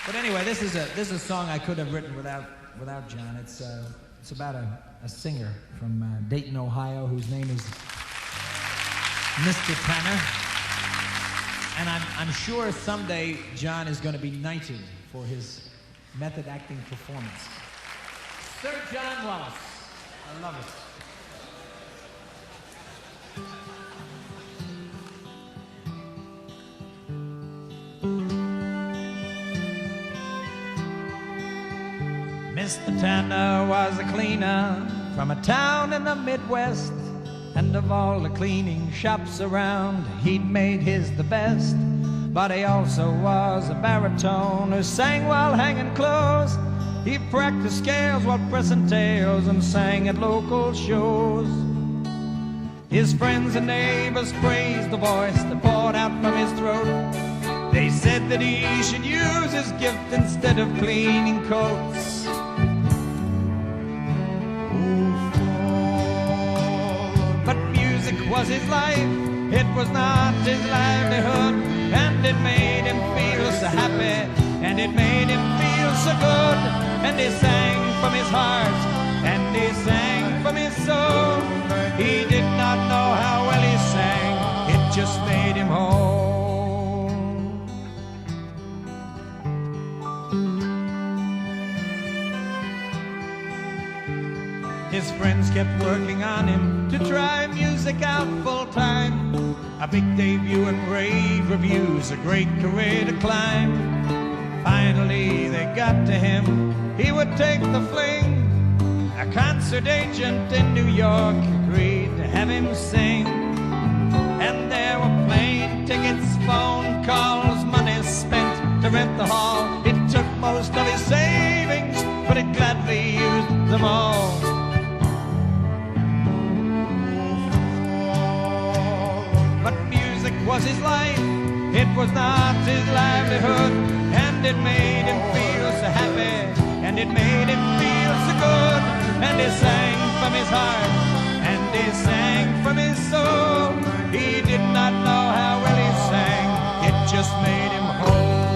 But anyway, this is a song I could have written without John. It's about a singer from Dayton, Ohio, whose name is Mr. Tanner. And I'm sure someday John is going to be knighted for his method acting performance. Sir John Wallace. I love it. Mr. Tanner was a cleaner from a town in the Midwest, and of all the cleaning shops around, he'd made his the best. But he also was a baritone who sang while hanging clothes. He practiced scales while pressing tails and sang at local shows. His friends and neighbors praised the voice that poured out from his throat. They said that he should use his gift instead of cleaning coats. But music was his life, it was not his livelihood. And it made him feel so happy, and it made him feel so good. And he sang from his heart, and he sang from his soul. He did not know how well he sang, it just made him whole. His friends kept working on him to try music out full time. A big debut and rave reviews, a great career to climb. Finally they got to him, he would take the fling. A concert agent in New York agreed to have him sing. And there were plane tickets, phone calls, money spent to rent the hall. It took most of his savings, but he gladly used them all. Was his life, it was not his livelihood. And it made him feel so happy, and it made him feel so good. And he sang from his heart, and he sang from his soul. He did not know how well he sang, it just made him whole.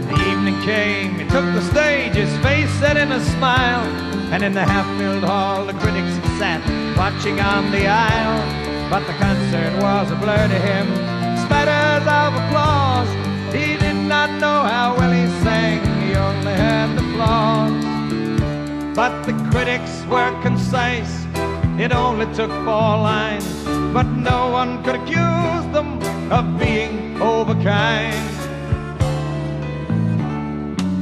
The evening came, he took the stage, his face set in a smile. And in the half-filled hall the critics sat watching on the aisle. But the concert was a blur to him, spatters of applause. He did not know how well he sang, he only heard the flaws. But the critics were concise, it only took 4 lines. But no one could accuse them of being overkind.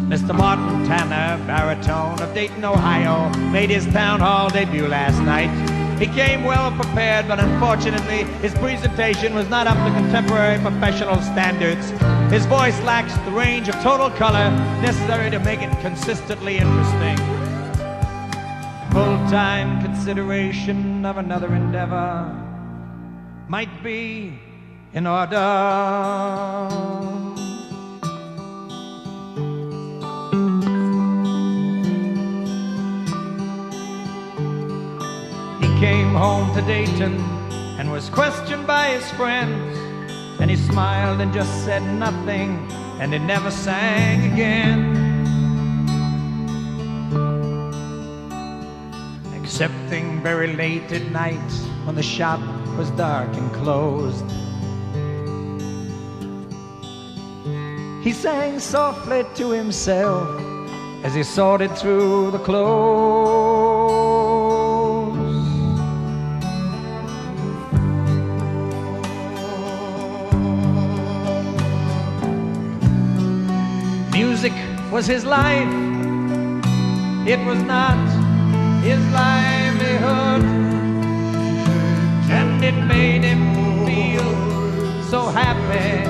Mr. Martin Tanner, baritone of Dayton, Ohio, made his town hall debut last night. He came well prepared, but unfortunately his presentation was not up to contemporary professional standards. His voice lacks the range of total color necessary to make it consistently interesting. Full-time consideration of another endeavor might be in order. Came home to Dayton and was questioned by his friends. And he smiled and just said nothing, and he never sang again. Excepting very late at night when the shop was dark and closed. He sang softly to himself as he sorted through the clothes. Music was his life, it was not his livelihood. And it made him feel so happy,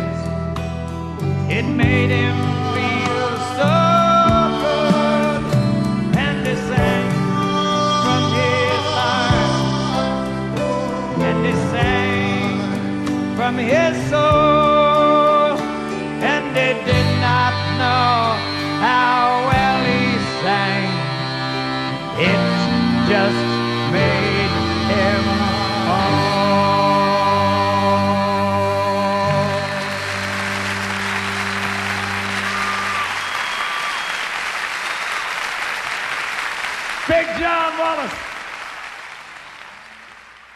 it made him feel so good. And he sang from his heart, and he sang from his soul. And he did not know how well he sang, it just made him Big John Wallace.